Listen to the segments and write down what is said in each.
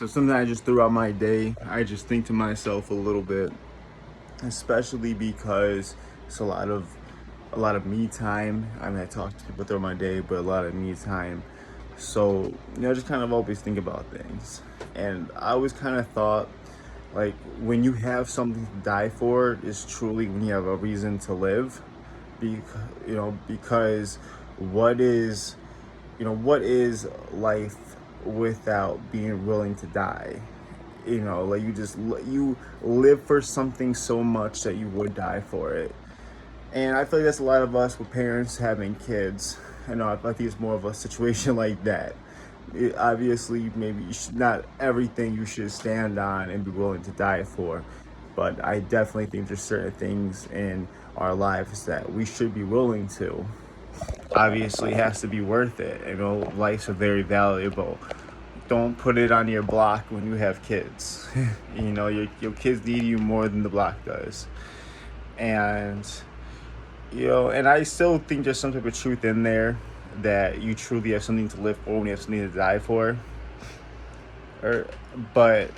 So sometimes just throughout my day, I just think to myself a little bit, especially because it's a lot of me time. I mean, I talk to people throughout my day, but a lot of me time. So, just kind of always think about things. And I always kind of thought, like, when you have something to die for, is truly when you have a reason to live. Because what is, what is life without being willing to die? Like you live for something so much that you would die for it. And I feel like that's a lot of us with parents having kids. I think it's more of a situation like that. Obviously, maybe not everything you should stand on and be willing to die for, but I definitely think there's certain things in our lives that we should be willing to. Obviously, it has to be worth it. Life's a very valuable. Don't put it on your block when you have kids. Your kids need you more than the block does. And and I still think there's some type of truth in there that you truly have something to live for when you have something to die for. But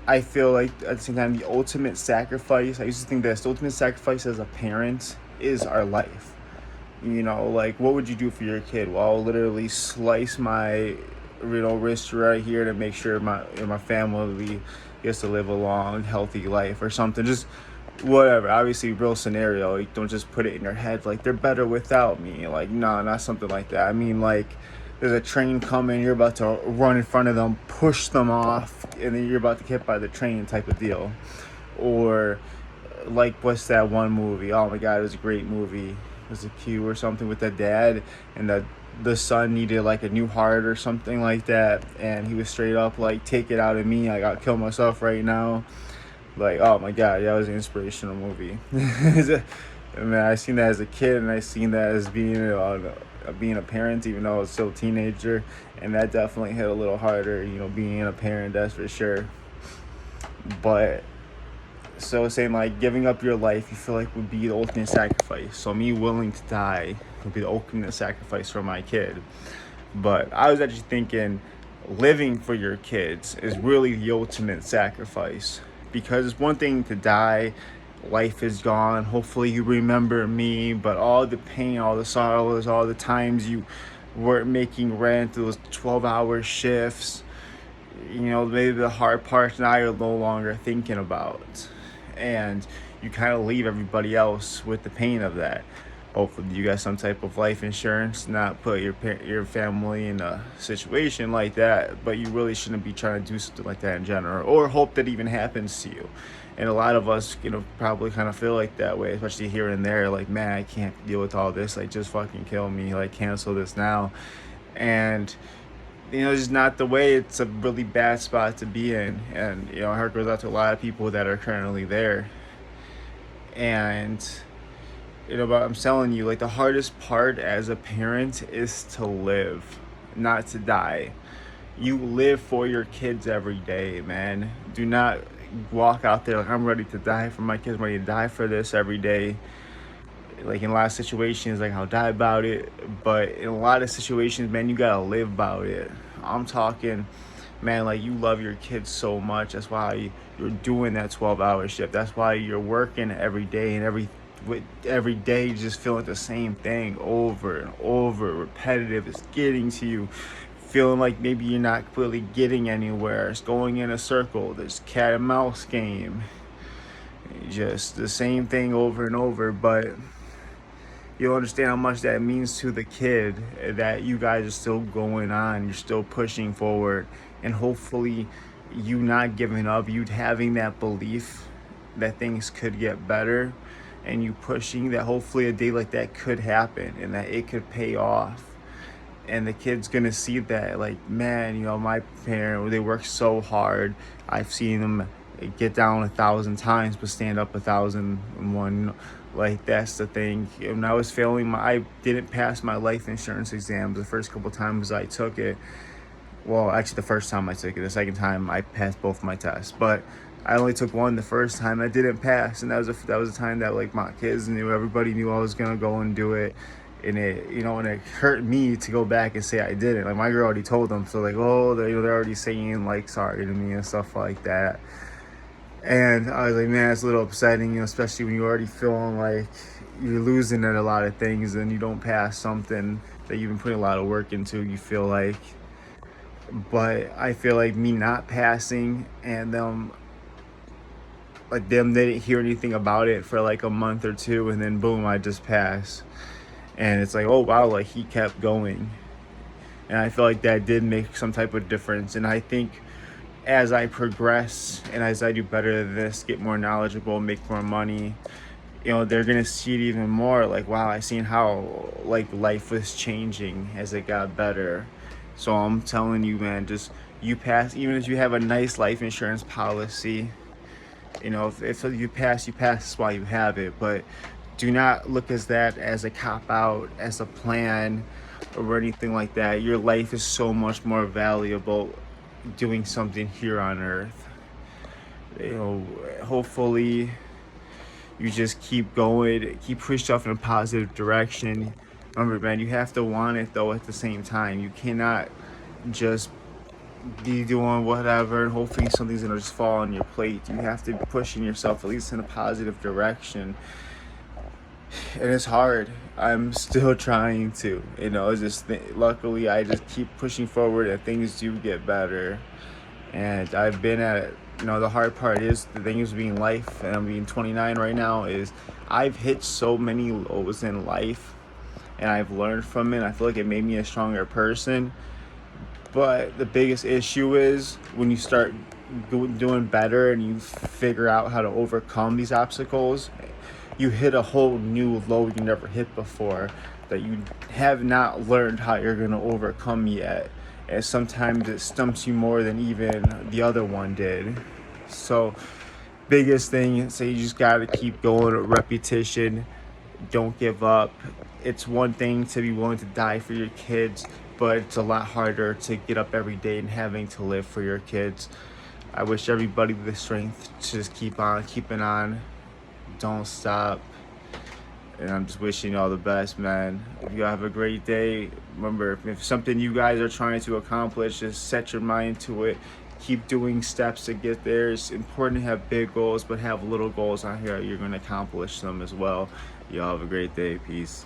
I feel like at the same time, the ultimate sacrifice, I used to think that the ultimate sacrifice as a parent is our life. Like, what would you do for your kid? Well, I'll literally slice my wrist right here to make sure my family gets to live a long, healthy life or something. Just whatever. Obviously, real scenario. You don't just put it in your head like they're better without me. Like, no, not something like that. I mean, like, there's a train coming, you're about to run in front of them, push them off, and then you're about to get hit by the train type of deal. Or like, what's that one movie? Oh my god, it was a great movie. It was a Q or something with the dad, and the son needed like a new heart or something like that, and he was straight up like, take it out of me, I gotta kill myself right now. Like, oh my god, yeah, that was an inspirational movie. I mean, I seen that as a kid, and I seen that as being a parent, even though I was still a teenager, and that definitely hit a little harder. Being a parent, that's for sure. But so saying like giving up your life, you feel like would be the ultimate sacrifice. So me willing to die would be the ultimate sacrifice for my kid. But I was actually thinking living for your kids is really the ultimate sacrifice, because it's one thing to die, life is gone, hopefully you remember me, but all the pain, all the sorrows, all the times you weren't making rent, those 12-hour shifts, maybe the hard parts now you're no longer thinking about, and you kind of leave everybody else with the pain of that. Hopefully you got some type of life insurance, not put your family in a situation like that, but you really shouldn't be trying to do something like that in general, or hope that even happens to you. And a lot of us, probably kind of feel like that way, especially here and there, like, man, I can't deal with all this, like, just fucking kill me, like, cancel this now. And it's just not the way. It's a really bad spot to be in, and heart goes out to a lot of people that are currently there. And but I'm telling you, like, the hardest part as a parent is to live, not to die. You live for your kids every day, man. Do not walk out there like, I'm ready to die for my kids, I'm ready to die for this every day. Like, in a lot of situations, like, I'll die about it, but in a lot of situations, man, you gotta live about it. I'm talking, man, like, you love your kids so much. That's why you're doing that 12-hour shift. That's why you're working every day, and every day just feeling the same thing over and over, repetitive. It's getting to you, feeling like maybe you're not really getting anywhere. It's going in a circle, this cat and mouse game, just the same thing over and over. But you'll understand how much that means to the kid, that you guys are still going on, you're still pushing forward, and hopefully you not giving up, you having that belief that things could get better, and you pushing that hopefully a day like that could happen and that it could pay off. And the kid's gonna see that, like, man, my parent, they work so hard. I've seen them get down 1,000 times but stand up 1,001. Like, that's the thing. When I was failing, I didn't pass my life insurance exam the first couple times I took it. Well, actually, the first time I took it. The second time I passed both my tests, but I only took one the first time. I didn't pass, and that was a time that, like, my kids knew, everybody knew I was gonna go and do it. and it hurt me to go back and say I didn't. Like my girl already told them, so like, oh, they're already saying like sorry to me and stuff like that. And I was like, man, it's a little upsetting, especially when you're already feeling like you're losing at a lot of things and you don't pass something that you've been putting a lot of work into. You feel like, but I feel like me not passing and them they didn't hear anything about it for like a month or two, and then boom, I just passed. And it's like, oh wow, like he kept going. And I feel like that did make some type of difference. And I think as I progress and as I do better at this, get more knowledgeable, make more money, they're gonna see it even more. Like, wow, I seen how like life was changing as it got better. So I'm telling you, man, just you pass. Even if you have a nice life insurance policy, if you pass, you pass. That's why you have it. But do not look as that as a cop out, as a plan, or anything like that. Your life is so much more valuable doing something here on Earth. Hopefully you just keep going, keep pushing yourself in a positive direction. Remember, man, you have to want it though at the same time. You cannot just be doing whatever and hoping something's gonna just fall on your plate. You have to be pushing yourself at least in a positive direction. And it's hard. I'm still trying to, it's just luckily I just keep pushing forward and things do get better. And I've been at it. The hard part is the thing is being life, and I'm being 29 right now, is I've hit so many lows in life and I've learned from it. I feel like it made me a stronger person. But the biggest issue is when you start doing better and you figure out how to overcome these obstacles, you hit a whole new low you never hit before that you have not learned how you're going to overcome yet. And sometimes it stumps you more than even the other one did. So biggest thing is you just got to keep going. Repetition, don't give up. It's one thing to be willing to die for your kids, but it's a lot harder to get up every day and having to live for your kids. I wish everybody the strength to just keep on keeping on. Don't stop. And I'm just wishing you all the best, man. If you have a great day, remember, if something you guys are trying to accomplish, just set your mind to it. Keep doing steps to get there. It's important to have big goals, but have little goals on here. You're going to accomplish them as well. Y'all have a great day. Peace.